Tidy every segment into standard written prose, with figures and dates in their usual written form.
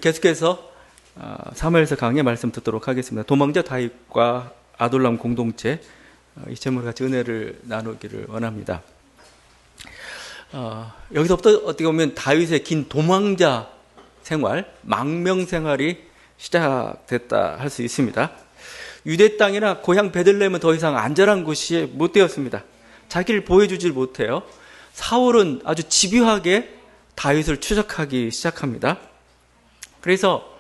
계속해서 사무엘서 강의 말씀 듣도록 하겠습니다. 도망자 다윗과 아둘람 공동체, 이 제목을 같이 은혜를 나누기를 원합니다. 여기서부터 어떻게 보면 다윗의 긴 도망자 생활, 망명 생활이 시작됐다 할 수 있습니다. 유대 땅이나 고향 베들레헴은 더 이상 안전한 곳이 못 되었습니다. 자기를 보여주질 못해요. 사울은 아주 집요하게 다윗을 추적하기 시작합니다. 그래서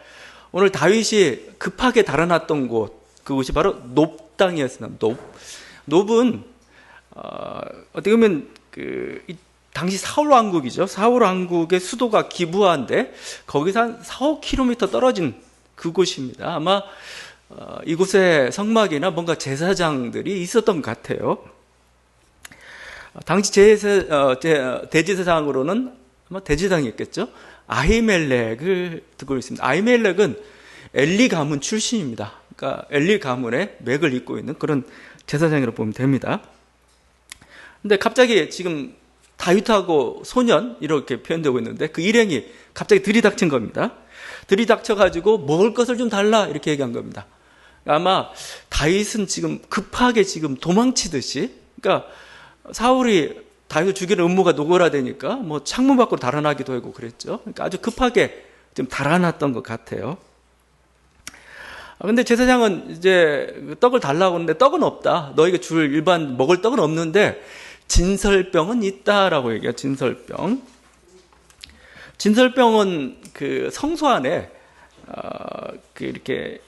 오늘 다윗이 급하게 달아났던 곳, 그곳이 바로 놉 땅이었습니다. 놉은 어떻게 보면 당시 사울 왕국이죠. 사울 왕국의 수도가 기브아인데 거기서 한 4-5km 떨어진 그곳입니다. 아마 이곳에 성막이나 뭔가 제사장들이 있었던 것 같아요. 당시 대제사장으로는 아마 대제사장이었겠죠. 아히멜렉을 두고 있습니다. 아히멜렉은 엘리 가문 출신입니다. 그러니까 엘리 가문의 맥을 잇고 있는 그런 제사장이라고 보면 됩니다. 근데 갑자기 지금 다윗하고 소년 이렇게 표현되고 있는데 그 일행이 갑자기 들이닥친 겁니다. 들이닥쳐가지고 먹을 것을 좀 달라 이렇게 얘기한 겁니다. 아마 다윗은 지금 급하게 지금 도망치듯이, 그러니까 사울이 다윗을 죽이는 음모가 노골화되니까 뭐 창문 밖으로 달아나기도 하고 그랬죠. 그러니까 아주 급하게 좀 달아났던 것 같아요. 근데 제사장은 이제 떡을 달라고 하는데 떡은 없다. 너에게 줄 일반 먹을 떡은 없는데 진설병은 있다라고 얘기해요. 진설병은 그 성소 안에 이렇게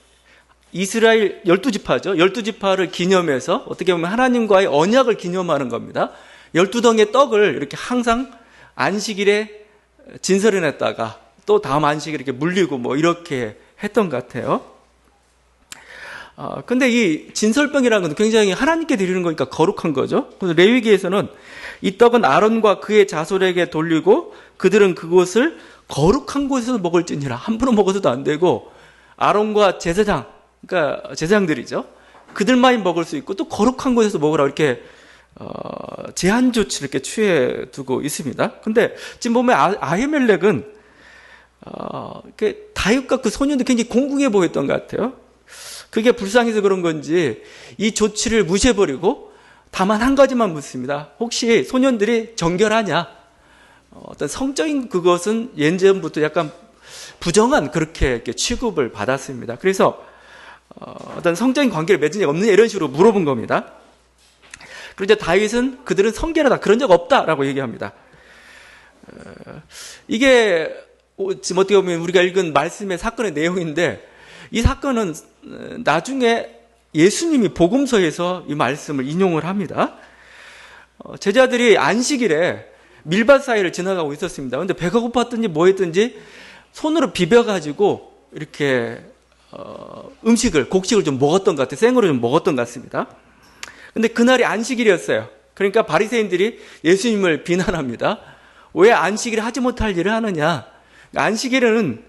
이스라엘 12지파죠. 12지파를 기념해서 어떻게 보면 하나님과의 언약을 기념하는 겁니다. 12덩이의 떡을 이렇게 항상 안식일에 진설해 놨다가 또 다음 안식일에 이렇게 물리고 뭐 이렇게 했던 것 같아요. 근데 이 진설병이라는 건 굉장히 하나님께 드리는 거니까 거룩한 거죠. 그래서 레위기에서는 이 떡은 아론과 그의 자손에게 돌리고 그들은 그곳을 거룩한 곳에서 먹을지니라. 함부로 먹어서도 안 되고 아론과 제사장, 그러니까 제사장들이죠. 그들만이 먹을 수 있고 또 거룩한 곳에서 먹으라 이렇게 제한 조치를 이렇게 취해 두고 있습니다. 근데 지금 보면 아히멜렉은 다윗과 그 소년도 굉장히 공공해 보였던 것 같아요. 그게 불쌍해서 그런 건지 이 조치를 무시해버리고 다만 한 가지만 묻습니다. 혹시 소년들이 정결하냐? 어떤 성적인 그것은 예전부터 약간 부정한 그렇게 이렇게 취급을 받았습니다. 그래서 어떤 성적인 관계를 맺은 적 없느냐 이런 식으로 물어본 겁니다. 그런데 다윗은 그들은 성결하다 그런 적 없다라고 얘기합니다. 이게 지금 어떻게 보면 우리가 읽은 말씀의 사건의 내용인데 이 사건은 나중에 예수님이 복음서에서 이 말씀을 인용을 합니다. 제자들이 안식일에 밀밭 사이를 지나가고 있었습니다. 그런데 배가 고팠든지 뭐 했든지 손으로 비벼가지고 이렇게 곡식을 좀 먹었던 것 같아요. 생으로 좀 먹었던 것 같습니다. 근데 그날이 안식일이었어요. 그러니까 바리새인들이 예수님을 비난합니다. 왜 안식일에 하지 못할 일을 하느냐? 안식일에는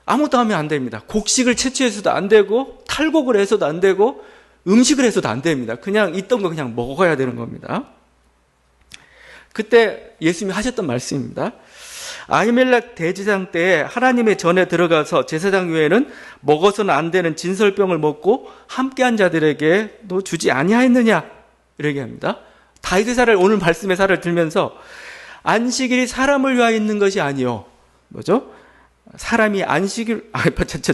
아무것도 하면 안 됩니다. 곡식을 채취해서도 안 되고 탈곡을 해서도 안 되고 음식을 해서도 안 됩니다. 그냥 있던 거 그냥 먹어야 되는 겁니다. 그때 예수님이 하셨던 말씀입니다. 아히멜렉 대제사장 때에 하나님의 전에 들어가서 제사장 외에는 먹어서는 안 되는 진설병을 먹고 함께한 자들에게 너 주지 아니하였느냐 이렇게 합니다. 다윗의 사를 오늘 말씀의 사를 들면서 안식일이 사람을 위하여 있는 것이 아니요 뭐죠? 사람이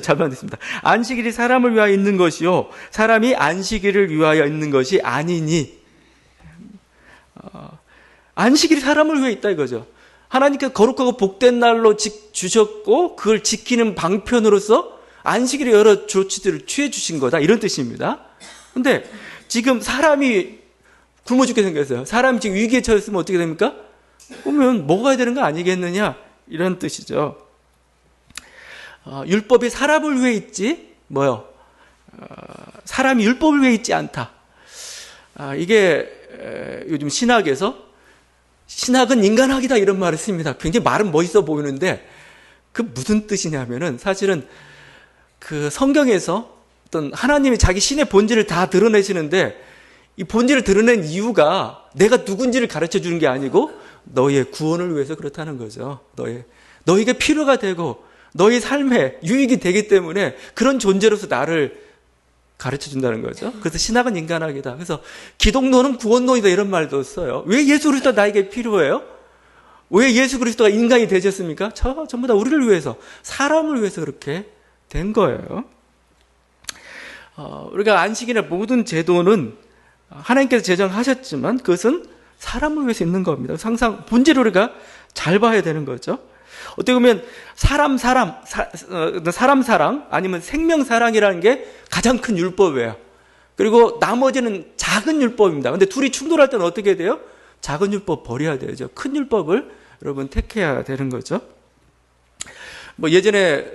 잘못했습니다. 안식일이 사람을 위하여 있는 것이요 사람이 안식일을 위하여 있는 것이 아니니. 안식일이 사람을 위해 있다 이거죠. 하나님께서 거룩하고 복된 날로 주셨고 그걸 지키는 방편으로서 안식일에 여러 조치들을 취해 주신 거다 이런 뜻입니다. 근데 지금 사람이 굶어 죽게 생겼어요. 사람이 지금 위기에 처했으면 어떻게 됩니까? 그러면 먹어야 되는 거 아니겠느냐 이런 뜻이죠. 율법이 사람을 위해 있지 사람이 율법을 위해 있지 않다. 이게 요즘 신학에서 신학은 인간학이다 이런 말을 씁니다. 굉장히 말은 멋있어 보이는데 그 무슨 뜻이냐면은 사실은 그 성경에서 어떤 하나님이 자기 신의 본질을 다 드러내시는데 이 본질을 드러낸 이유가 내가 누군지를 가르쳐 주는 게 아니고 너의 구원을 위해서 그렇다는 거죠. 너에게 필요가 되고 너희 삶에 유익이 되기 때문에 그런 존재로서 나를 가르쳐 준다는 거죠. 그래서 신학은 인간학이다. 그래서 기독론은 구원론이다 이런 말도 써요. 왜 예수 그리스도가 나에게 필요해요? 왜 예수 그리스도가 인간이 되셨습니까? 전부 다 우리를 위해서, 사람을 위해서 그렇게 된 거예요. 우리가 안식일의 모든 제도는 하나님께서 제정하셨지만 그것은 사람을 위해서 있는 겁니다. 항상 본질을 우리가 잘 봐야 되는 거죠. 어떻게 보면 사람 사랑 아니면 생명 사랑이라는 게 가장 큰 율법이에요. 그리고 나머지는 작은 율법입니다. 근데 둘이 충돌할 때는 어떻게 돼요? 작은 율법 버려야 되죠. 큰 율법을 여러분 택해야 되는 거죠. 뭐 예전에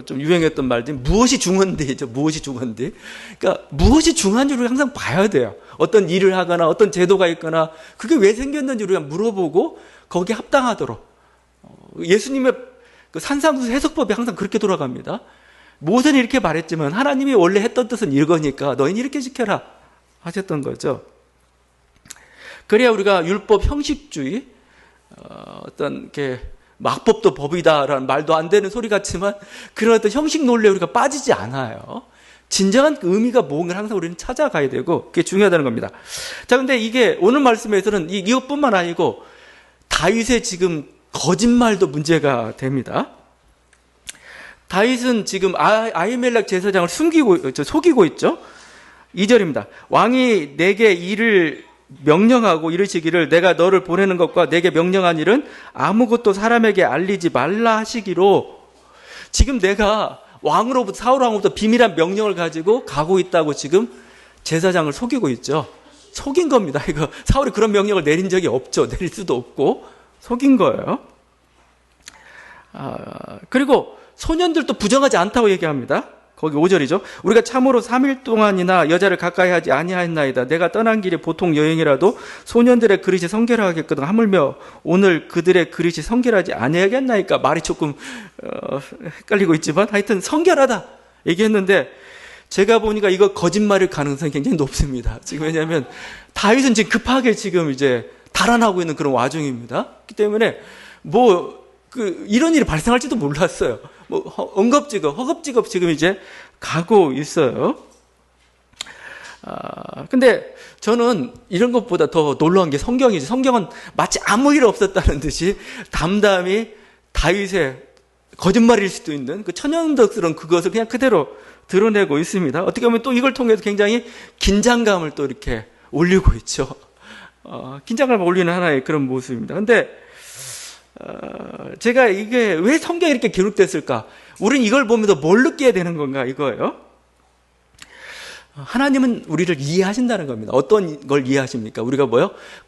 좀 유행했던 말들이 무엇이 중헌디죠. 무엇이 중헌디. 그러니까 무엇이 중요한지를 항상 봐야 돼요. 어떤 일을 하거나 어떤 제도가 있거나 그게 왜 생겼는지 우리가 물어보고 거기에 합당하도록. 예수님의 그 산상수 해석법이 항상 그렇게 돌아갑니다. 모세는 이렇게 말했지만 하나님이 원래 했던 뜻은 이거니까 너희는 이렇게 지켜라 하셨던 거죠. 그래야 우리가 율법 형식주의, 어떤 이렇게 막법도 법이다라는 말도 안 되는 소리 같지만 그런 어떤 형식 논리에 우리가 빠지지 않아요. 진정한 그 의미가 뭔가를 항상 우리는 찾아가야 되고 그게 중요하다는 겁니다. 자, 근데 이게 오늘 말씀에서는 이것뿐만 아니고 다윗의 지금 거짓말도 문제가 됩니다. 다윗은 지금 아히멜렉 제사장을 속이고 있죠. 2절입니다. 왕이 내게 일을 명령하고 이르시기를 내가 너를 보내는 것과 내게 명령한 일은 아무것도 사람에게 알리지 말라 하시기로. 지금 내가 왕으로부터 사울 왕으로부터 비밀한 명령을 가지고 가고 있다고 지금 제사장을 속이고 있죠. 속인 겁니다. 이거 사울이 그런 명령을 내린 적이 없죠. 내릴 수도 없고 속인 거예요. 그리고 소년들도 부정하지 않다고 얘기합니다. 거기 5절이죠. 우리가 참으로 3일 동안이나 여자를 가까이 하지 아니하였나이다. 내가 떠난 길이 보통 여행이라도 소년들의 그릇이 성결하겠거든. 하물며 오늘 그들의 그릇이 성결하지 아니하겠나이까. 말이 조금 헷갈리고 있지만 하여튼 성결하다 얘기했는데 제가 보니까 이거 거짓말일 가능성이 굉장히 높습니다. 지금 왜냐하면 다윗은 지금 급하게 지금 이제 달아나고 있는 그런 와중입니다. 그렇기 때문에 이런 일이 발생할지도 몰랐어요. 허겁지겁 지금 이제 가고 있어요. 근데 저는 이런 것보다 더 놀라운 게 성경이지. 성경은 마치 아무 일 없었다는 듯이 담담히 다윗의 거짓말일 수도 있는 그 천연덕스러운 그것을 그냥 그대로 드러내고 있습니다. 어떻게 보면 또 이걸 통해서 굉장히 긴장감을 또 이렇게 올리고 있죠. 긴장감을 올리는 하나의 그런 모습입니다. 근데 제가 이게 왜 성경에 이렇게 기록됐을까? 우리는 이걸 보면서 뭘 느끼게 되는 건가 이거예요. 하나님은 우리를 이해하신다는 겁니다. 어떤 걸 이해하십니까? 우리가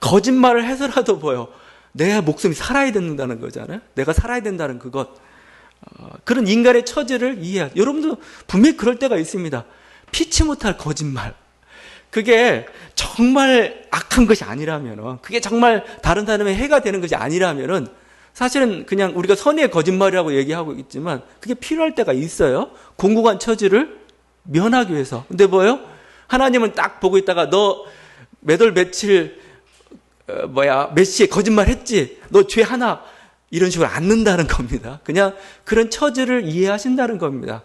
거짓말을 해서라도 내 목숨이 살아야 된다는 거잖아요. 내가 살아야 된다는 그것. 그런 인간의 처지를 여러분도 분명히 그럴 때가 있습니다. 피치 못할 거짓말. 그게 정말 악한 것이 아니라면, 그게 정말 다른 사람의 해가 되는 것이 아니라면은 사실은 그냥 우리가 선의의 거짓말이라고 얘기하고 있지만 그게 필요할 때가 있어요. 공고한 처지를 면하기 위해서. 근데 하나님은 딱 보고 있다가 너 몇 월 며칠 몇 시에 거짓말 했지? 너 죄 하나 이런 식으로 않는다는 겁니다. 그냥 그런 처지를 이해하신다는 겁니다.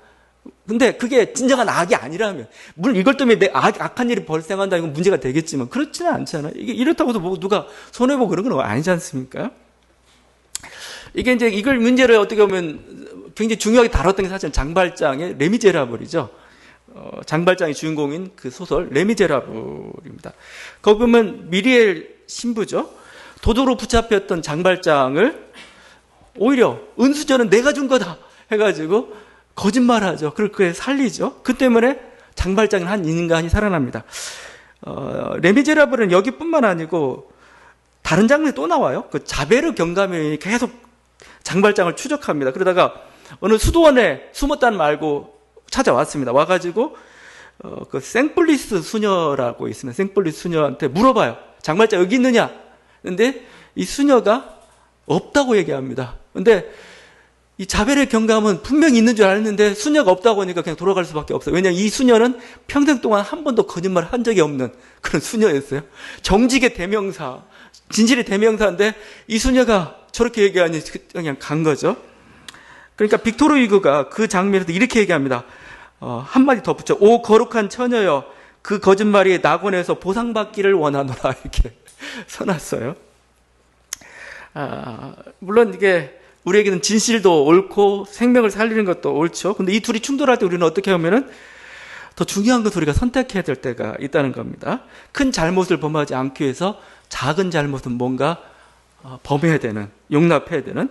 근데 그게 진정한 악이 아니라면, 물론 이걸 때문에 악한 일이 발생한다 이건 문제가 되겠지만 그렇지는 않잖아요. 이게 이렇다고 누가 손해보고 그런 건 아니지 않습니까? 이게 이제 이걸 문제를 어떻게 보면 굉장히 중요하게 다뤘던 게 사실은 장발장의 레미제라블이죠. 장발장이 주인공인 그 소설 레미제라블입니다. 거기 보면 미리엘 신부죠. 도둑으로 붙잡혔던 장발장을 오히려 은수저는 내가 준 거다 해가지고 거짓말하죠. 그렇게 살리죠. 그 때문에 장발장인 한 인간이 살아납니다. 레미제라블은 여기뿐만 아니고 다른 장면이 또 나와요. 그 자베르 경감이 계속 장발장을 추적합니다. 그러다가 어느 수도원에 숨었다는 말 알고 찾아왔습니다. 와가지고 그 생플리스 수녀라고 있으면 생플리스 수녀한테 물어봐요. 장발장 여기 있느냐? 근데 이 수녀가 없다고 얘기합니다. 근데 이 자벨의 경감은 분명히 있는 줄 알았는데 수녀가 없다고 하니까 그냥 돌아갈 수밖에 없어요. 왜냐하면 이 수녀는 평생 동안 한 번도 거짓말을 한 적이 없는 그런 수녀였어요. 정직의 대명사, 진실의 대명사인데 이 수녀가 저렇게 얘기하니 그냥 간 거죠. 그러니까 빅토르 위고가 그 장면에서 이렇게 얘기합니다. 한마디 더 붙여. 오 거룩한 처녀여, 그 거짓말이 낙원에서 보상받기를 원하노라, 이렇게 써놨어요. 물론 이게 우리에게는 진실도 옳고 생명을 살리는 것도 옳죠. 근데 이 둘이 충돌할 때 우리는 어떻게 하면은 더 중요한 것을 우리가 선택해야 될 때가 있다는 겁니다. 큰 잘못을 범하지 않기 위해서 작은 잘못은 뭔가 범해야 되는, 용납해야 되는.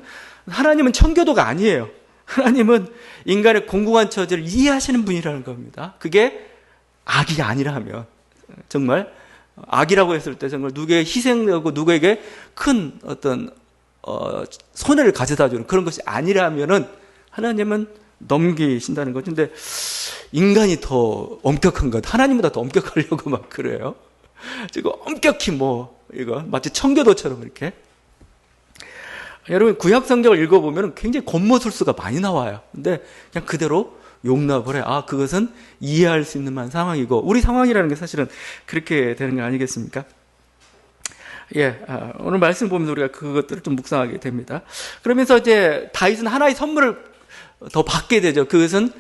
하나님은 청교도가 아니에요. 하나님은 인간의 공공한 처지를 이해하시는 분이라는 겁니다. 그게 악이 아니라면, 정말 악이라고 했을 때 정말 누구에게 희생하고 누구에게 큰 어떤 손해를 가져다 주는 그런 것이 아니라면은 하나님은 넘기신다는 거죠. 근데 인간이 더 엄격한 것, 하나님보다 더 엄격하려고 막 그래요. 지금 엄격히 이거 마치 청교도처럼 이렇게. 여러분 구약 성경을 읽어보면 굉장히 곤모술수가 많이 나와요. 근데 그냥 그대로 용납을 해. 그것은 이해할 수 있는 만 상황이고, 우리 상황이라는 게 사실은 그렇게 되는 거 아니겠습니까? 오늘 말씀 보면서 우리가 그것들을 좀 묵상하게 됩니다. 그러면서 이제 다윗은 하나의 선물을 더 받게 되죠. 그것은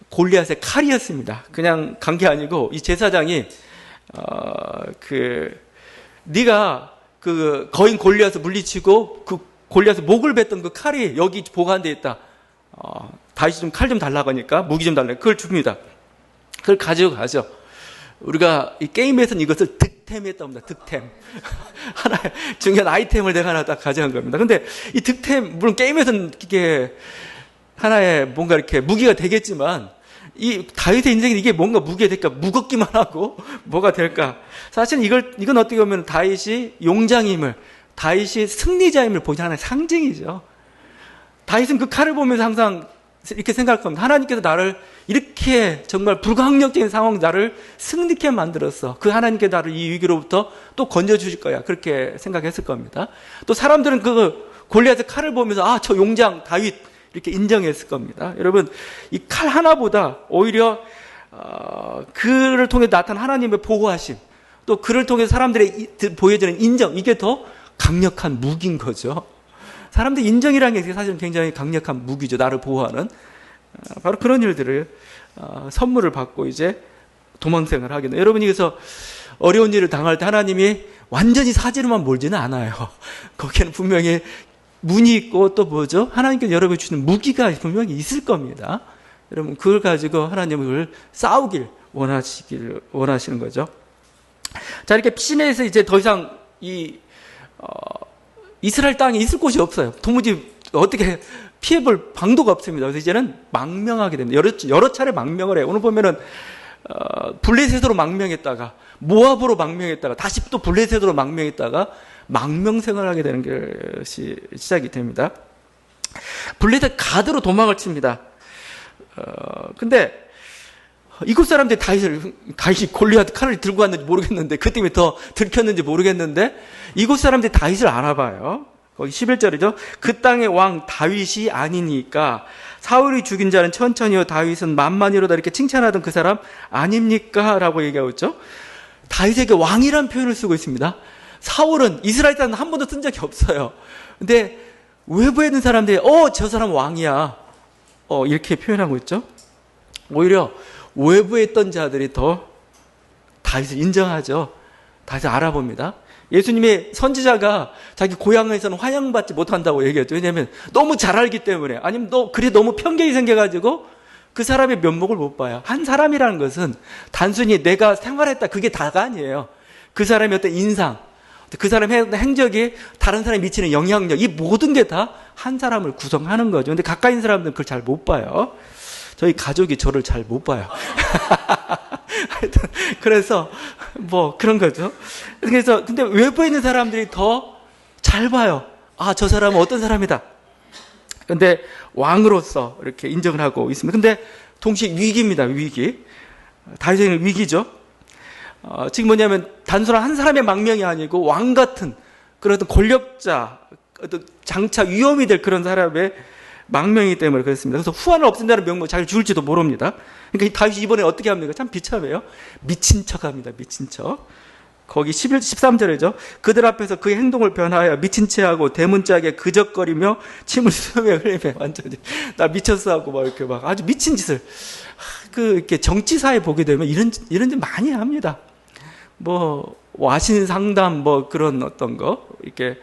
골리앗의 칼이었습니다. 그냥 간 게 아니고, 이 제사장이 네가 그 거인 골리앗을 물리치고 그 골리앗의 목을 뱉던 그 칼이 여기 보관되어 있다. 다윗이 좀 칼 좀 달라고 하니까 무기 좀 달라고, 그걸 줍니다. 그걸 가지고 가죠. 우리가 이 게임에서는 이것을 득템했다고 합니다. 득템. 하나의 중요한 아이템을 내가 하나 딱 가져간 겁니다. 근데 이 득템, 물론 게임에서는 이게 하나의 뭔가 이렇게 무기가 되겠지만, 이 다윗의 인생에 이게 뭔가 무기가 될까? 무겁기만 하고 뭐가 될까? 사실은 이건 어떻게 보면 다윗이 용장임을, 다윗이 승리자임을 보이는 하나의 상징이죠. 다윗은 그 칼을 보면서 항상 이렇게 생각할 겁니다. 하나님께서 나를 이렇게 정말 불가항력적인 상황, 나를 승리케 만들었어. 그 하나님께 나를 이 위기로부터 또 건져주실 거야. 그렇게 생각했을 겁니다. 또 사람들은 그 골리앗의 칼을 보면서 저 용장 다윗 이렇게 인정했을 겁니다. 여러분, 이 칼 하나보다 오히려 그를 통해 나타난 하나님의 보호하심, 또 그를 통해 사람들의 보여지는 인정, 이게 더 강력한 무기인 거죠. 사람들 인정이라는 게 사실은 굉장히 강력한 무기죠. 나를 보호하는. 바로 그런 일들을 선물을 받고 이제 도망생을 하게 돼요. 여러분이 그래서 어려운 일을 당할 때 하나님이 완전히 사지로만 몰지는 않아요. 거기에는 분명히 문이 있고 또 뭐죠? 하나님께서 여러분이 주는 무기가 분명히 있을 겁니다. 여러분 그걸 가지고 하나님을 싸우길 원하시는 거죠. 자, 이렇게 시내에서 이제 더 이상 이스라엘 땅에 있을 곳이 없어요. 도무지 어떻게 피해볼 방도가 없습니다. 그래서 이제는 망명하게 됩니다. 여러 차례 망명을 해요. 오늘 보면은 블레셋으로 망명했다가 모압으로 망명했다가 다시 또 블레셋으로 망명했다가 망명 생활하게 되는 것이 시작이 됩니다. 블레셋 가드로 도망을 칩니다. 근데 이곳 사람들이 다윗이 골리앗 칼을 들고 왔는지 모르겠는데, 그 때문에 더 들켰는지 모르겠는데, 이곳 사람들이 다윗을 알아봐요. 거기 11절이죠. 그 땅의 왕 다윗이 아니니까 사울이 죽인 자는 천천히요 다윗은 만만히로다, 이렇게 칭찬하던 그 사람 아닙니까? 라고 얘기하고 있죠. 다윗에게 왕이란 표현을 쓰고 있습니다. 사울은 이스라엘 땅은 한 번도 쓴 적이 없어요. 근데 외부에 있는 사람들이 저 사람 왕이야 이렇게 표현하고 있죠. 오히려 외부에 있던 자들이 더 다윗을 인정하죠. 다윗을 알아봅니다. 예수님의 선지자가 자기 고향에서는 환영받지 못한다고 얘기했죠. 왜냐하면 너무 잘 알기 때문에, 아니면 너무 편견이 생겨가지고 그 사람의 면목을 못 봐요. 한 사람이라는 것은 단순히 내가 생활했다, 그게 다가 아니에요. 그 사람의 어떤 인상, 그 사람의 행적이 다른 사람에 미치는 영향력, 이 모든 게 다 한 사람을 구성하는 거죠. 근데 가까이 있는 사람들은 그걸 잘 못 봐요. 저희 가족이 저를 잘 못 봐요. 그래서 그런 거죠. 그래서 근데 외부에 있는 사람들이 더 잘 봐요. 저 사람은 어떤 사람이다. 근데 왕으로서 이렇게 인정을 하고 있습니다. 근데 동시에 위기입니다. 위기. 다윗에게는 위기죠. 지금 뭐냐면 단순한 한 사람의 망명이 아니고 왕 같은 그런 어떤 권력자, 어떤 장차 위험이 될 그런 사람의 망명이기 때문에 그렇습니다. 그래서 후환을 없앤다는 명목 잘 줄지도 모릅니다. 그러니까 이 다윗이 이번에 어떻게 합니까? 참 비참해요. 미친 척 합니다. 미친 척. 거기 13절이죠. 그들 앞에서 그의 행동을 변하여 미친 체하고 대문짝에 그적거리며 침을 수염에 흘리며 완전히 나 미쳤어 하고 막 이렇게 막 아주 미친 짓을 이렇게 정치사에 보게 되면 이런 짓 많이 합니다. 뭐 와신 상담 뭐 그런 어떤 거 이렇게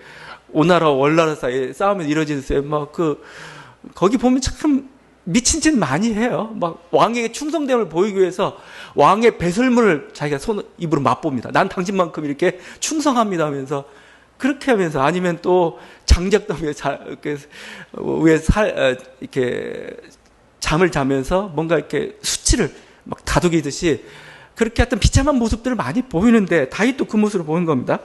오나라와 월나라 사이에 싸움이 이루어지세요. 막 거기 보면 참 미친 짓 많이 해요. 막 왕에게 충성됨을 보이기 위해서 왕의 배설물을 자기가 입으로 맛봅니다. 난 당신만큼 이렇게 충성합니다 하면서 그렇게 하면서 아니면 또 장작담 위에 이렇게 잠을 자면서 뭔가 이렇게 수치를 막 다독이듯이 그렇게 했던 비참한 모습들을 많이 보이는데 다윗도 그 모습을 보는 겁니다.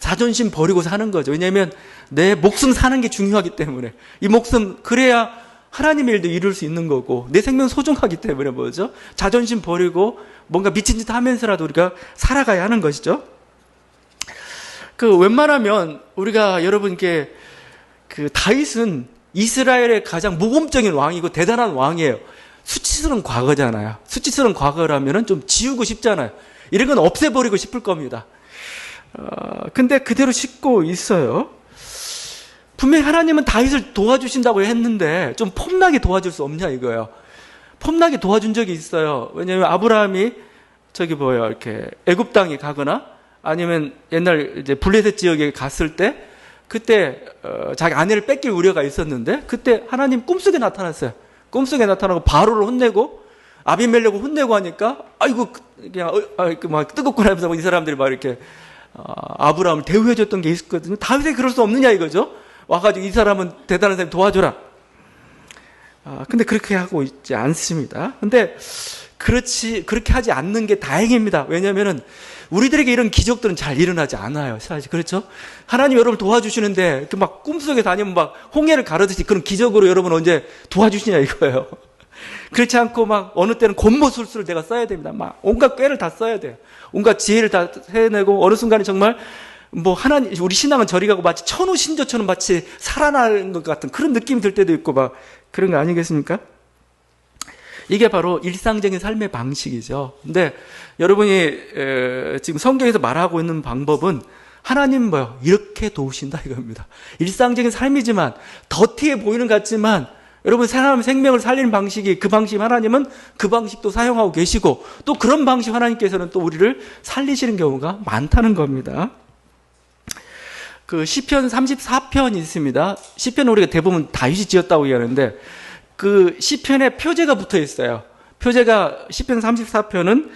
자존심 버리고 사는 거죠. 왜냐하면 내 목숨 사는 게 중요하기 때문에 이 목숨 그래야 하나님의 일도 이룰 수 있는 거고 내 생명 소중하기 때문에 뭐죠? 자존심 버리고 뭔가 미친 짓 하면서라도 우리가 살아가야 하는 것이죠. 웬만하면 우리가 여러분께 다윗은 이스라엘의 가장 모범적인 왕이고 대단한 왕이에요. 수치스러운 과거잖아요. 수치스러운 과거라면 좀 지우고 싶잖아요. 이런 건 없애버리고 싶을 겁니다. 근데 그대로 싣고 있어요. 분명히 하나님은 다윗을 도와주신다고 했는데 좀 폼나게 도와줄 수 없냐 이거예요. 폼나게 도와준 적이 있어요. 왜냐하면 아브라함이 이렇게 애굽 땅에 가거나 아니면 옛날 이제 블레셋 지역에 갔을 때 그때 자기 아내를 뺏길 우려가 있었는데 그때 하나님 꿈속에 나타났어요. 꿈속에 나타나고 바로를 혼내고 아비멜렉을 혼내고 하니까 아이고 그냥 막 뜨겁구나 하면서 이 사람들이 막 이렇게 아브라함을 대우해줬던 게 있었거든요. 다윗이 그럴 수 없느냐 이거죠. 와가지고 이 사람은 대단한 사람 도와줘라. 근데 그렇게 하고 있지 않습니다. 근데 그렇게 하지 않는 게 다행입니다. 왜냐면은 우리들에게 이런 기적들은 잘 일어나지 않아요. 사실 그렇죠? 하나님 여러분을 도와주시는데 그 막 꿈속에 다니면 막 홍해를 가르듯이 그런 기적으로 여러분 언제 도와주시냐 이거예요. 그렇지 않고 막 어느 때는 곤모술수를 내가 써야 됩니다. 막 온갖 꾀를 다 써야 돼요. 온갖 지혜를 다 해내고 어느 순간에 정말 뭐 하나님 우리 신앙은 저리 가고 마치 천우신조처럼 마치 살아나는 것 같은 그런 느낌이 들 때도 있고 막 그런 거 아니겠습니까? 이게 바로 일상적인 삶의 방식이죠. 근데 여러분이 지금 성경에서 말하고 있는 방법은 하나님 이렇게 도우신다 이겁니다. 일상적인 삶이지만 더티해 보이는 것 같지만 여러분 사람 생명을 살리는 방식이 그 방식 하나님은 그 방식도 사용하고 계시고 또 그런 방식 하나님께서는 또 우리를 살리시는 경우가 많다는 겁니다. 시편 34편이 있습니다. 시편은 우리가 대부분 다윗이 지었다고 얘기하는데 그 시편에 표제가 붙어 있어요. 표제가 시편 34편은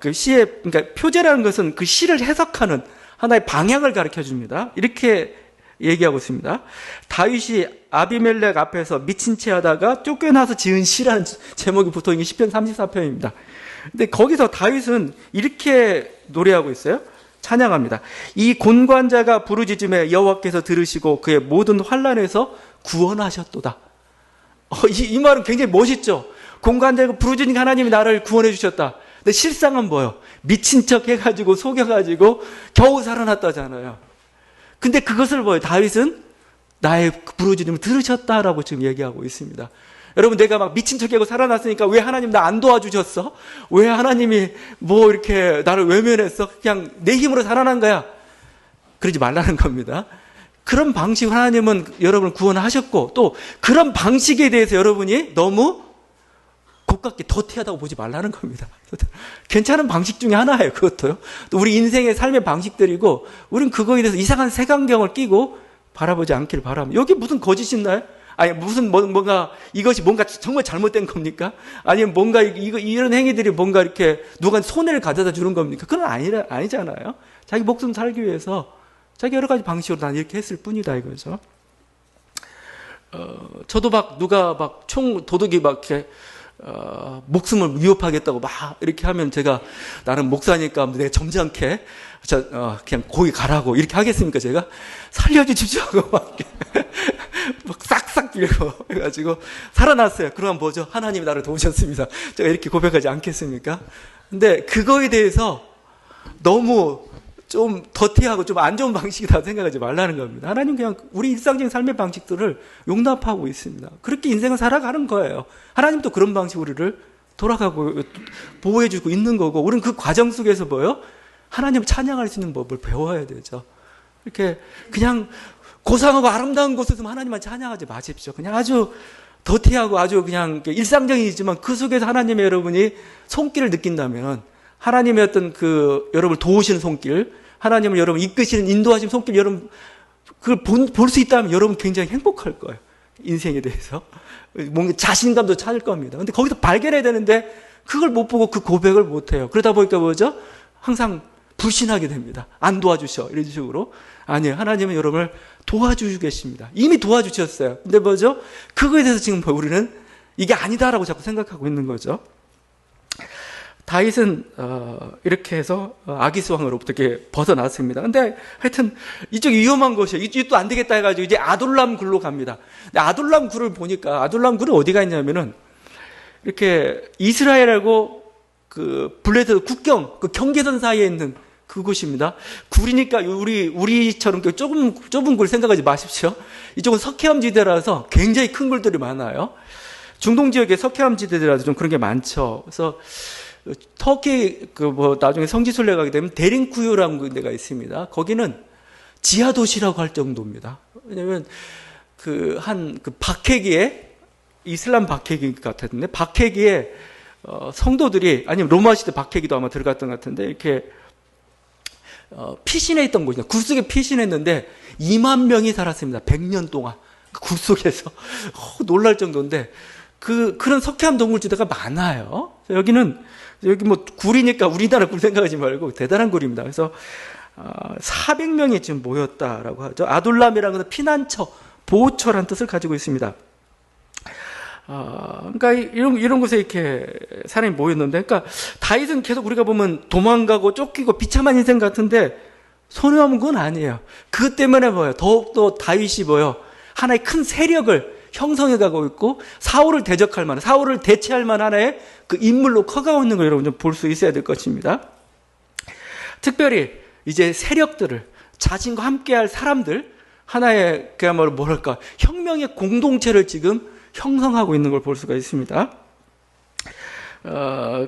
그 시의 그러니까 표제라는 것은 그 시를 해석하는 하나의 방향을 가르쳐 줍니다. 이렇게 얘기하고 있습니다. 다윗이 아비멜렉 앞에서 미친 채 하다가 쫓겨나서 지은 시라는 제목이 붙어 있는 게 시편 34편입니다. 근데 거기서 다윗은 이렇게 노래하고 있어요. 찬양합니다. 이 곤관자가 부르짖음에 여호와께서 들으시고 그의 모든 환난에서 구원하셨도다. 이 말은 굉장히 멋있죠. 곤관자가 부르짖으니까 하나님이 나를 구원해 주셨다. 근데 실상은 뭐예요? 미친 척 해가지고 속여가지고 겨우 살아났다잖아요. 근데 그것을 다윗은 나의 부르짖음을 들으셨다라고 지금 얘기하고 있습니다. 여러분 내가 막 미친 척하고 살아났으니까 왜 하나님 나 안 도와주셨어? 왜 하나님이 뭐 이렇게 나를 외면했어? 그냥 내 힘으로 살아난 거야. 그러지 말라는 겁니다. 그런 방식 하나님은 여러분을 구원하셨고 또 그런 방식에 대해서 여러분이 너무 곱깝게 더티하다고 보지 말라는 겁니다. 괜찮은 방식 중에 하나예요. 그것도요. 또 우리 인생의 삶의 방식들이고 우린 그거에 대해서 이상한 색안경을 끼고 바라보지 않기를 바랍니다. 여기 무슨 거짓이 있나요? 아니 무슨 뭔가 이것이 뭔가 정말 잘못된 겁니까? 아니면 뭔가 이런 행위들이 뭔가 이렇게 누가 손해를 가져다 주는 겁니까? 그건 아니잖아요. 자기 목숨 살기 위해서 자기 여러 가지 방식으로 난 이렇게 했을 뿐이다 이거죠. 저도 막 누가 막 도둑이 막 이렇게 목숨을 위협하겠다고 막 이렇게 하면 제가 나는 목사니까 내가 점잖게 그냥 거기 가라고 이렇게 하겠습니까? 제가 살려주십시오 하고 막 싹싹 빌고 해가지고 살아났어요. 그러면 뭐죠? 하나님이 나를 도우셨습니다. 제가 이렇게 고백하지 않겠습니까? 근데 그거에 대해서 너무 좀 더티하고 좀 안 좋은 방식이다 생각하지 말라는 겁니다. 하나님 그냥 우리 일상적인 삶의 방식들을 용납하고 있습니다. 그렇게 인생을 살아가는 거예요. 하나님도 그런 방식으로 우리를 돌아가고 보호해주고 있는 거고, 우리는 그 과정 속에서 뭐요? 하나님을 찬양할 수 있는 법을 배워야 되죠. 이렇게 그냥 고상하고 아름다운 곳에서 하나님만 찬양하지 마십시오. 그냥 아주 더티하고 아주 그냥 일상적이지만 그 속에서 하나님의 여러분이 손길을 느낀다면, 하나님의 어떤 그 여러분을 도우시는 손길, 하나님을 여러분 이끄시는 인도하시는 손길, 여러분 그걸 볼 수 있다면 여러분 굉장히 행복할 거예요. 인생에 대해서 뭔가 자신감도 찾을 겁니다. 근데 거기서 발견해야 되는데 그걸 못 보고 그 고백을 못 해요. 그러다 보니까 뭐죠? 항상 불신하게 됩니다. 안 도와주셔, 이런 식으로. 아니에요. 하나님은 여러분을 도와주시고 계십니다. 이미 도와주셨어요. 근데 뭐죠? 그거에 대해서 지금 우리는 이게 아니다라고 자꾸 생각하고 있는 거죠. 다윗은 이렇게 해서 아기스왕으로부터 이렇게 벗어났습니다. 근데 하여튼 이쪽이 위험한 곳이에요. 이쪽도 안 되겠다 해가지고 이제 아둘람 굴로 갑니다. 근데 아둘람 굴을 보니까, 아둘람 굴은 어디가 있냐면은 이렇게 이스라엘하고 그 블레셋 국경, 그 경계선 사이에 있는 그곳입니다. 굴이니까 우리처럼 좁은 굴 생각하지 마십시오. 이쪽은 석회암 지대라서 굉장히 큰 굴들이 많아요. 중동 지역에 석회암 지대라서 좀 그런 게 많죠. 그래서 터키 나중에 성지순례 가게 되면 데링쿠유라는 데가 있습니다. 거기는 지하 도시라고 할 정도입니다. 왜냐면 박해기에, 이슬람 박해기 같았는데, 박해기에 성도들이, 아니면 로마 시대 박해기도 아마 들어갔던 것 같은데, 이렇게 피신해 있던 곳이다. 굴 속에 피신했는데 2만 명이 살았습니다. 100년 동안 굴 속에서. 놀랄 정도인데, 그런 석회암 동굴지대가 많아요. 여기 뭐 굴이니까 우리나라 굴 생각하지 말고 대단한 굴입니다. 그래서 400명이 지금 모였다라고 하죠. 아둘람이라는 것은 피난처, 보호처라는 뜻을 가지고 있습니다. 그러니까 이런 곳에 이렇게 사람이 모였는데, 그러니까 다윗은 계속 우리가 보면 도망가고 쫓기고 비참한 인생 같은데 손해 없는 건 아니에요. 그것 때문에 더욱더 다윗이 하나의 큰 세력을 형성해 가고 있고, 사울을 대적할 만한, 사울을 대체할 만한 하나의 그 인물로 커가고 있는 걸 여러분 좀 볼 수 있어야 될 것입니다. 특별히 이제 세력들을, 자신과 함께할 사람들, 하나의 그야말로 뭐랄까 혁명의 공동체를 지금 형성하고 있는 걸 볼 수가 있습니다.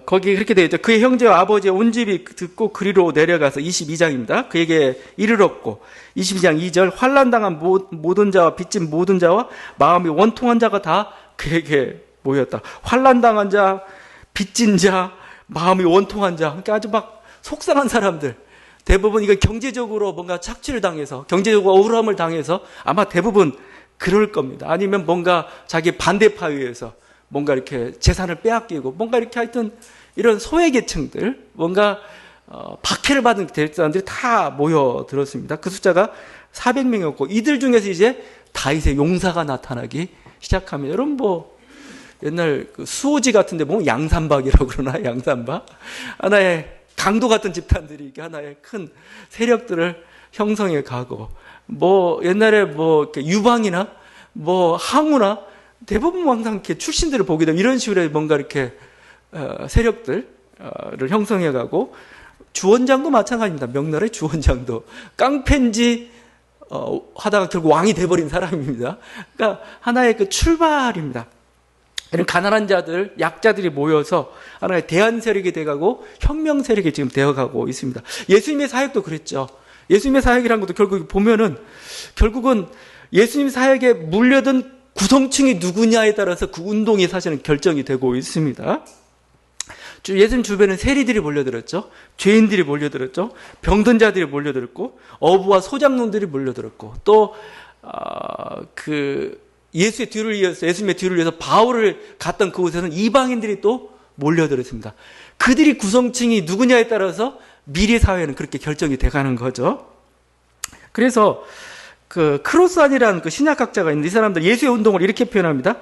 거기 그렇게 되어 있죠. 그의 형제와 아버지의 온 집이 듣고 그리로 내려가서, 22장입니다. 그에게 이르렀고, 22장 2절, 환난당한 모든 자와 빚진 모든 자와 마음이 원통한 자가 다 그에게 모였다. 환난당한 자, 빚진 자, 마음이 원통한 자, 그러니까 아주 막 속상한 사람들, 대부분 이거 경제적으로 뭔가 착취를 당해서, 경제적으로 억울함을 당해서 아마 대부분 그럴 겁니다. 아니면 뭔가 자기 반대파에 의해서 뭔가 이렇게 재산을 빼앗기고, 뭔가 이렇게 하여튼 이런 소외계층들, 뭔가 박해를 받은 사람들이 다 모여들었습니다. 그 숫자가 400명이었고, 이들 중에서 이제 다윗의 용사가 나타나기 시작합니다. 여러분 옛날 수호지 같은데 보면 양산박이라고 그러나, 양산박, 하나의 강도 같은 집단들이 이렇게 하나의 큰 세력들을 형성해 가고, 옛날에 이렇게 유방이나 항우나 대부분 항상 이렇게 출신들을 보게 되면 이런 식으로 뭔가 이렇게 세력들을 형성해 가고, 주원장도 마찬가지입니다. 명나라의 주원장도 깡패인지 하다가 결국 왕이 돼버린 사람입니다. 그러니까 하나의 그 출발입니다. 이런 가난한 자들, 약자들이 모여서 하나의 대안 세력이 돼가고 혁명 세력이 지금 되어가고 있습니다. 예수님의 사역도 그랬죠. 예수님의 사역이라는 것도 결국은 예수님 사역에 물려든 구성층이 누구냐에 따라서 그 운동이 사실은 결정이 되고 있습니다. 예수님 주변에 세리들이 몰려들었죠. 죄인들이 몰려들었죠. 병든 자들이 몰려들었고, 어부와 소장농들이 몰려들었고, 또 예수님의 뒤를 이어서 바울을 갔던 그곳에서는 이방인들이 또 몰려들었습니다. 그들이 구성층이 누구냐에 따라서 미래 사회는 그렇게 결정이 돼가는 거죠. 그래서 크로스안이라는 신약학자가 있는데, 이 사람들 예수의 운동을 이렇게 표현합니다.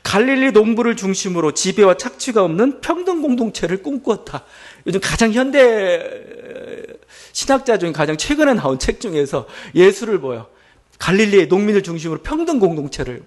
갈릴리 농부를 중심으로 지배와 착취가 없는 평등 공동체를 꿈꾸었다. 요즘 가장 현대 신학자 중에 가장 최근에 나온 책 중에서 예수를 갈릴리의 농민을 중심으로 평등 공동체를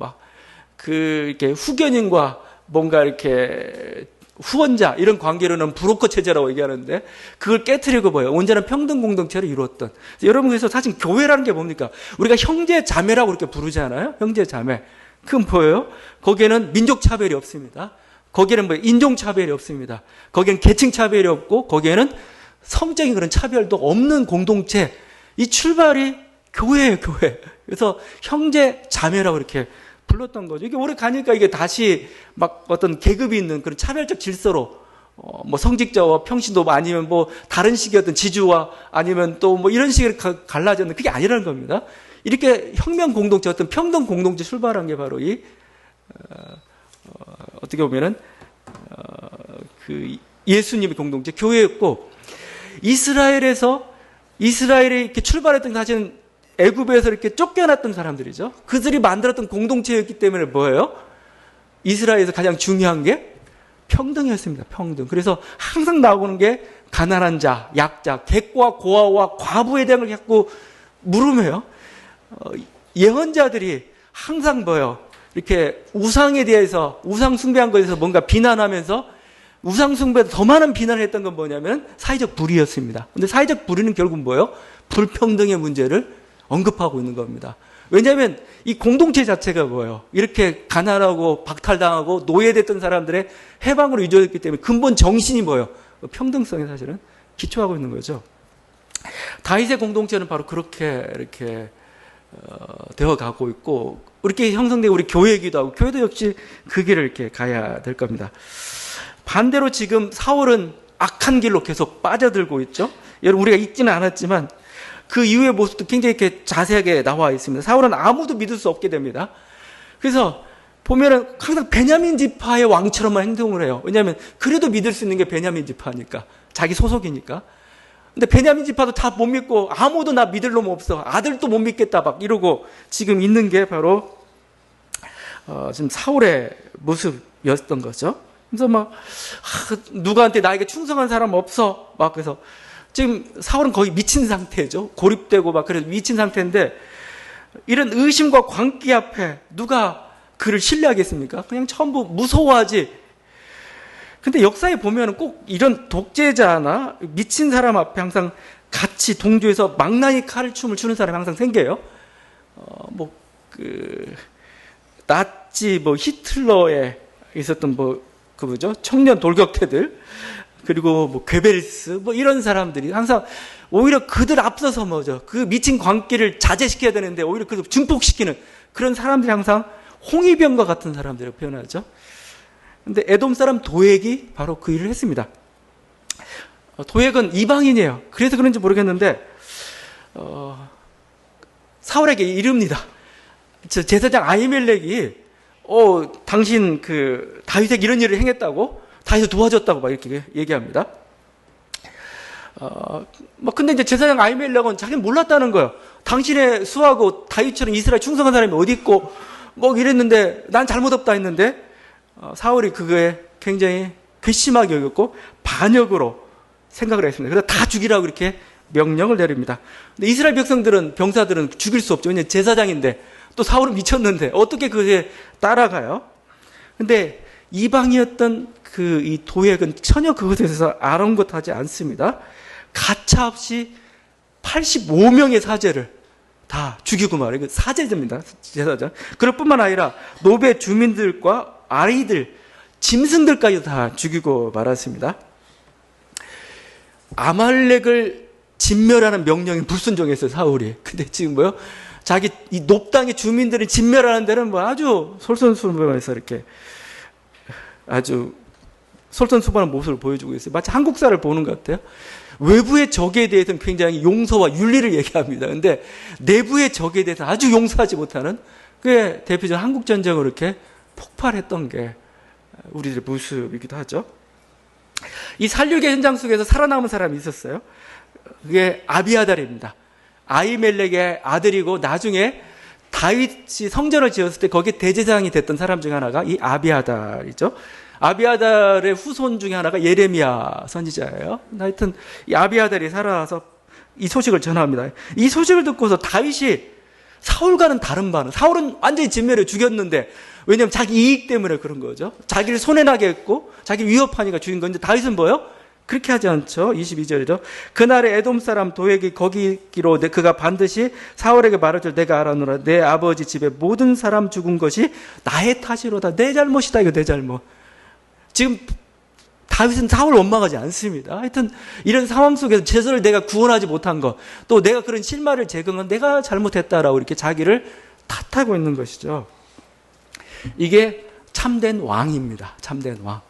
이렇게 후견인과 뭔가 이렇게 후원자, 이런 관계로는 브로커 체제라고 얘기하는데, 그걸 깨트리고 온전한 평등 공동체를 이루었던. 여러분, 그래서 사실 교회라는 게 뭡니까? 우리가 형제 자매라고 이렇게 부르잖아요. 형제 자매. 그건 뭐예요? 거기에는 민족 차별이 없습니다. 거기에는 뭐 인종차별이 없습니다. 거기에는 계층차별이 없고 거기에는 성적인 그런 차별도 없는 공동체. 이 출발이 교회예요, 교회. 그래서 형제 자매라고 이렇게 불렀던 거죠. 이게 오래 가니까 이게 다시 막 어떤 계급이 있는 그런 차별적 질서로 뭐 성직자와 평신도 아니면 뭐 다른 식의 어떤 지주와 아니면 또 뭐 이런 식으로 갈라졌는 그게 아니라는 겁니다. 이렇게 혁명 공동체 어떤 평등 공동체 출발한 게 바로 이 어떻게 보면은 그 예수님의 공동체 교회였고 이스라엘에 이렇게 출발했던 게 사실은 애굽에서 이렇게 쫓겨났던 사람들이죠. 그들이 만들었던 공동체였기 때문에 뭐예요? 이스라엘에서 가장 중요한 게 평등이었습니다. 평등. 그래서 항상 나오는 게 가난한 자, 약자, 객과 고아와 과부에 대한 걸 자꾸 물으며요. 예언자들이 항상 뭐예요? 이렇게 우상에 대해서, 우상 숭배한 것에 대해서 뭔가 비난하면서 우상 숭배에 더 많은 비난을 했던 건 뭐냐면 사회적 불의였습니다. 근데 사회적 불의는 결국 뭐예요? 불평등의 문제를 언급하고 있는 겁니다. 왜냐하면 이 공동체 자체가 뭐예요? 이렇게 가난하고 박탈당하고 노예됐던 사람들의 해방으로 이루어졌기 때문에 근본 정신이 뭐예요? 평등성에 사실은 기초하고 있는 거죠. 다윗의 공동체는 바로 그렇게 이렇게 되어가고 있고 이렇게 형성되고 우리 교회이기도 하고 교회도 역시 그 길을 이렇게 가야 될 겁니다. 반대로 지금 사울은 악한 길로 계속 빠져들고 있죠. 여러분 우리가 읽지는 않았지만 그 이후의 모습도 굉장히 이렇게 자세하게 나와 있습니다. 사울은 아무도 믿을 수 없게 됩니다. 그래서 보면은 항상 베냐민 지파의 왕처럼만 행동을 해요. 왜냐하면 그래도 믿을 수 있는 게 베냐민 지파니까. 자기 소속이니까. 근데 베냐민 지파도 다 못 믿고 아무도 나 믿을 놈 없어. 아들도 못 믿겠다 막 이러고 지금 있는 게 바로 지금 사울의 모습이었던 거죠. 그래서 막 누구한테 나에게 충성한 사람 없어. 막 그래서 지금 사울은 거의 미친 상태죠. 고립되고 막 그래서 미친 상태인데 이런 의심과 광기 앞에 누가 그를 신뢰하겠습니까? 그냥 전부 무서워하지. 근데 역사에 보면 꼭 이런 독재자나 미친 사람 앞에 항상 같이 동조해서 망나니 칼춤을 추는 사람이 항상 생겨요. 나치 히틀러에 있었던 그거죠. 청년 돌격태들. 그리고 괴벨스 이런 사람들이 항상 오히려 그들 앞서서 그 미친 광기를 자제시켜야 되는데 오히려 그들 증폭시키는 그런 사람들이 항상 홍위병과 같은 사람들이라고 표현하죠. 근데 에돔 사람 도액이 바로 그 일을 했습니다. 도액은 이방인이에요. 그래서 그런지 모르겠는데 사울에게 이릅니다. 제사장 아히멜렉이 당신 다윗에게 이런 일을 행했다고 다윗을 도와줬다고 막 이렇게 얘기합니다. 근데 이제 제사장 아히멜렉은 자기는 몰랐다는 거예요. 당신의 수하고 다윗처럼 이스라엘 충성한 사람이 어디 있고 이랬는데 난 잘못 없다 했는데 사울이 그거에 굉장히 괘씸하게 여겼고 반역으로 생각을 했습니다. 그래서 다 죽이라고 이렇게 명령을 내립니다. 근데 이스라엘 병사들은 죽일 수 없죠. 왜냐하면 제사장인데 또 사울은 미쳤는데 어떻게 그에 따라가요? 근데 이방이었던 이 도액은 전혀 그것에 대해서 아랑곳하지 않습니다. 가차없이 85명의 사제를 다 죽이고 말이에요. 이거 사제입니다. 제사장. 그럴 뿐만 아니라 노베 주민들과 아이들, 짐승들까지 다 죽이고 말았습니다. 아말렉을 진멸하는 명령에 불순종했어요, 사울이. 근데 지금 자기 이 높당의 주민들을 진멸하는 데는 아주 솔선수범해서 이렇게 아주 솔선수범한 모습을 보여주고 있어요. 마치 한국사를 보는 것 같아요. 외부의 적에 대해서는 굉장히 용서와 윤리를 얘기합니다. 근데 내부의 적에 대해서 아주 용서하지 못하는 그게 대표적인 한국전쟁으로 이렇게 폭발했던 게 우리들의 모습이기도 하죠. 이 살육의 현장 속에서 살아남은 사람이 있었어요. 그게 아비아달입니다. 아히멜렉의 아들이고 나중에 다윗이 성전을 지었을 때 거기에 대제사장이 됐던 사람 중 하나가 이 아비아달이죠. 아비아달의 후손 중에 하나가 예레미야 선지자예요. 하여튼 이 아비아달이 살아서 이 소식을 전합니다. 이 소식을 듣고서 다윗이 사울과는 다른 반응. 사울은 완전히 진멸해 죽였는데 왜냐하면 자기 이익 때문에 그런 거죠. 자기를 손해나게 했고 자기 위협하니까 죽인 건데 다윗은 뭐예요? 그렇게 하지 않죠. 22절이죠. 그날에 에돔 사람 도액이 거기기로 그가 반드시 사울에게 말할 내가 알아노라. 내 아버지 집에 모든 사람 죽은 것이 나의 탓이로다. 내 잘못이다. 이거 내 잘못. 지금 다윗은 사울을 원망하지 않습니다. 하여튼 이런 상황 속에서 제사를 내가 구원하지 못한 것, 또 내가 그런 실마리를 제거한 내가 잘못했다라고 이렇게 자기를 탓하고 있는 것이죠. 이게 참된 왕입니다. 참된 왕.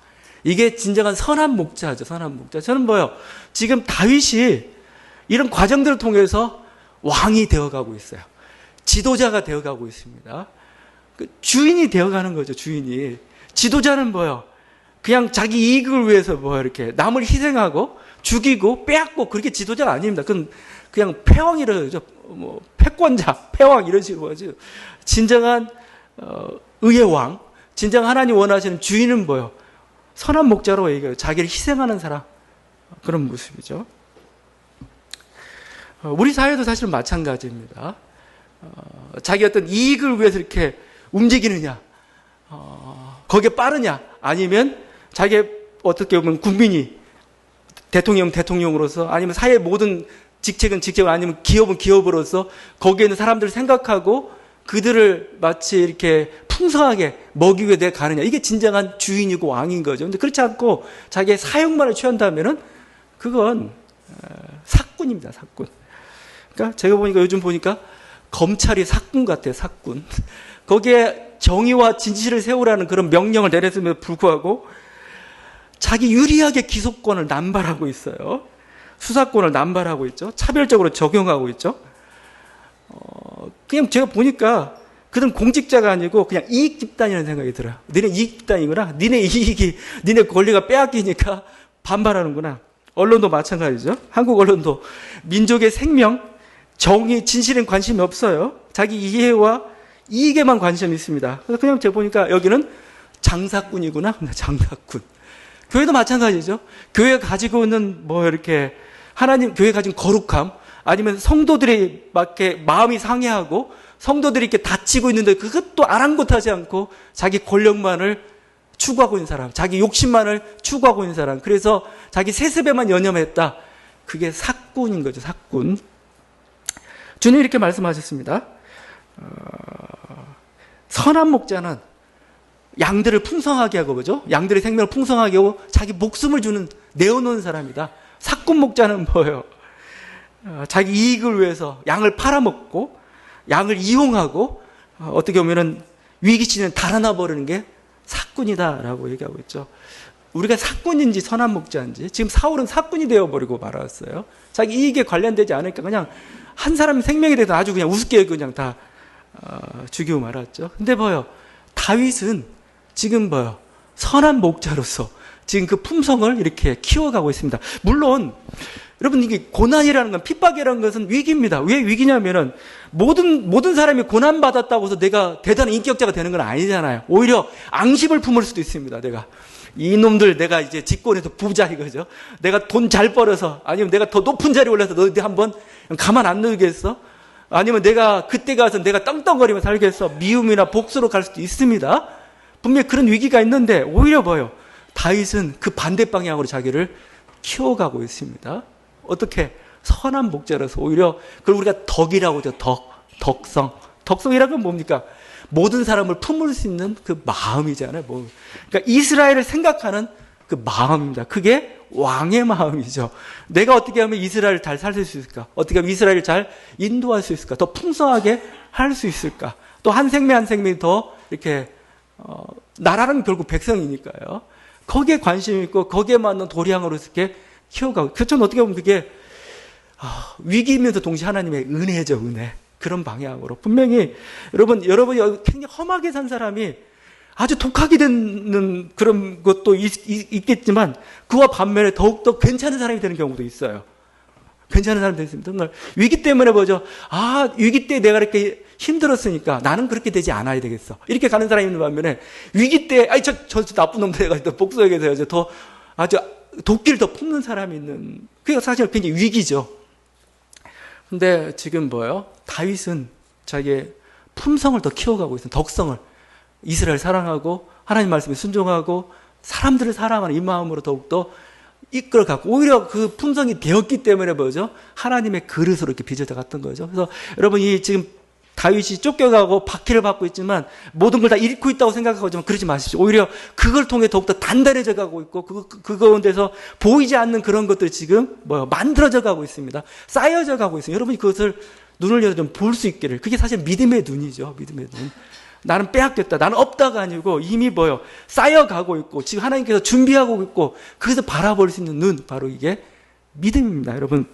이게 진정한 선한 목자죠. 선한 목자. 저는 뭐요? 지금 다윗이 이런 과정들을 통해서 왕이 되어가고 있어요. 지도자가 되어가고 있습니다. 주인이 되어가는 거죠. 주인이. 지도자는 뭐요? 그냥 자기 이익을 위해서 뭐 이렇게 남을 희생하고 죽이고 빼앗고 그렇게 지도자가 아닙니다. 그건 그냥 패왕이라고 그러죠. 뭐 패권자, 패왕 이런 식으로 하죠. 진정한 의의 왕, 진정 하나님 원하시는 주인은 뭐요? 선한 목자로 얘기해요. 자기를 희생하는 사람. 그런 모습이죠. 우리 사회도 사실 마찬가지입니다. 자기 어떤 이익을 위해서 이렇게 움직이느냐, 거기에 빠르냐, 아니면 자기의 어떻게 보면 국민이 대통령은 대통령으로서, 아니면 사회의 모든 직책은 직책을, 아니면 기업은 기업으로서 거기에 있는 사람들을 생각하고 그들을 마치 이렇게 풍성하게 먹이기 위해 내가 가느냐. 이게 진정한 주인이고 왕인 거죠. 근데 그렇지 않고 자기의 사욕만을 취한다면은 그건 사꾼입니다. 사꾼. 그러니까 제가 보니까 요즘 보니까 검찰이 사꾼 같아요. 사꾼. 거기에 정의와 진실을 세우라는 그런 명령을 내렸음에도 불구하고 자기 유리하게 기소권을 남발하고 있어요. 수사권을 남발하고 있죠. 차별적으로 적용하고 있죠. 그냥 제가 보니까 그들은 공직자가 아니고 그냥 이익 집단이라는 생각이 들어요. 너네 이익 집단이구나. 너네 이익이, 너네 권리가 빼앗기니까 반발하는구나. 언론도 마찬가지죠. 한국 언론도 민족의 생명, 정의, 진실엔 관심이 없어요. 자기 이해와 이익에만 관심이 있습니다. 그래서 그냥 제가 보니까 여기는 장사꾼이구나. 장사꾼. 교회도 마찬가지죠. 교회가 가지고 있는 뭐 이렇게 하나님, 교회가 가진 거룩함, 아니면 성도들이 막 이렇게 마음이 상해하고 성도들이 이렇게 다치고 있는데 그것도 아랑곳하지 않고 자기 권력만을 추구하고 있는 사람, 자기 욕심만을 추구하고 있는 사람, 그래서 자기 세습에만 연연했다. 그게 사꾼인 거죠. 사꾼. 주님 이렇게 말씀하셨습니다. 선한 목자는 양들을 풍성하게 하고, 그죠? 양들의 생명을 풍성하게 하고 자기 목숨을 주는, 내어놓은 사람이다. 사꾼 목자는 뭐예요? 자기 이익을 위해서 양을 팔아먹고 양을 이용하고 어떻게 보면은 위기시는 달아나 버리는 게 사꾼이다라고 얘기하고 있죠. 우리가 사꾼인지 선한 목자인지, 지금 사울은 사꾼이 되어버리고 말았어요. 자기 이익에 관련되지 않으니까 그냥 한 사람 생명에 대해서 아주 그냥 우습게 그냥 다 죽이고 말았죠. 근데 뭐요? 다윗은 지금 뭐요? 선한 목자로서 지금 그 품성을 이렇게 키워가고 있습니다. 물론 여러분, 이게 고난이라는 건, 핍박이라는 것은 위기입니다. 왜 위기냐면은 모든 사람이 고난받았다고 해서 내가 대단한 인격자가 되는 건 아니잖아요. 오히려 앙심을 품을 수도 있습니다. 이놈들 내가 이제 집권해서 부자 이거죠. 내가 돈 잘 벌어서, 아니면 내가 더 높은 자리에 올라서 너희들 한번 가만 안 두겠어? 아니면 내가 그때 가서 내가 떵떵거리며 살겠어? 미움이나 복수로 갈 수도 있습니다. 분명히 그런 위기가 있는데 오히려 뭐예요? 다윗은 그 반대 방향으로 자기를 키워가고 있습니다. 어떻게? 선한 목자로서 오히려 그걸 우리가 덕이라고 하죠. 덕성. 덕성이라는 건 뭡니까? 모든 사람을 품을 수 있는 그 마음이잖아요. 그러니까 이스라엘을 생각하는 그 마음입니다. 그게 왕의 마음이죠. 내가 어떻게 하면 이스라엘을 잘 살릴 수 있을까? 어떻게 하면 이스라엘을 잘 인도할 수 있을까? 더 풍성하게 할 수 있을까? 또 한 생명 한 생명이 더 이렇게 나라는 결국 백성이니까요. 거기에 관심이 있고 거기에 맞는 도량으로 이렇게 키워가고, 그렇죠. 어떻게 보면 그게 위기이면서 동시에 하나님의 은혜죠. 은혜. 그런 방향으로 분명히 여러분이 굉장히 험하게 산 사람이 아주 독하게 되는 그런 것도 있겠지만 그와 반면에 더욱더 괜찮은 사람이 되는 경우도 있어요. 괜찮은 사람이 됐습니다. 정말 위기 때문에 뭐죠? 위기 때 내가 이렇게 힘들었으니까 나는 그렇게 되지 않아야 되겠어. 이렇게 가는 사람이 있는 반면에 위기 때 저 나쁜 놈들 해가지고 복수하게 돼서 더 아주 도끼를 더 품는 사람이 있는, 그게 사실 굉장히 위기죠. 근데 지금 뭐예요? 다윗은 자기의 품성을 더 키워가고 있어요. 덕성을. 이스라엘 사랑하고 하나님 말씀에 순종하고 사람들을 사랑하는 이 마음으로 더욱더 이끌어가고, 오히려 그 품성이 되었기 때문에 뭐죠? 하나님의 그릇으로 이렇게 빚어져 갔던 거죠. 그래서 여러분이 지금 다윗이 쫓겨가고 박해를 받고 있지만 모든 걸 다 잃고 있다고 생각하지만 그러지 마십시오. 오히려 그걸 통해 더욱더 단단해져 가고 있고 그 가운데서 보이지 않는 그런 것들이 지금 만들어져 가고 있습니다. 쌓여져 가고 있어요. 여러분이 그것을 눈을 열어 좀 볼 수 있기를. 그게 사실 믿음의 눈이죠. 믿음의 눈. 나는 빼앗겼다. 나는 없다가 아니고 이미 쌓여가고 있고 지금 하나님께서 준비하고 있고 그래서 바라볼 수 있는 눈. 바로 이게 믿음입니다. 여러분.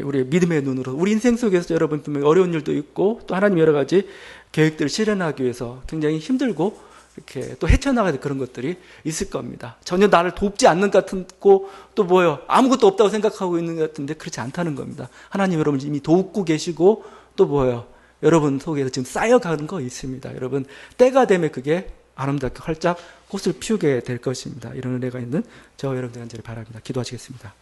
우리 믿음의 눈으로 우리 인생 속에서 여러분 분명히 어려운 일도 있고 또 하나님 여러 가지 계획들을 실현하기 위해서 굉장히 힘들고 이렇게 또 헤쳐나가야 될 그런 것들이 있을 겁니다. 전혀 나를 돕지 않는 것 같고 또 아무것도 없다고 생각하고 있는 것 같은데 그렇지 않다는 겁니다. 하나님 여러분 이미 돕고 계시고 또 여러분 속에서 지금 쌓여가는 거 있습니다. 여러분 때가 되면 그게 아름답게 활짝 꽃을 피우게 될 것입니다. 이런 은혜가 있는 저와 여러분들 간절히 바랍니다. 기도하시겠습니다.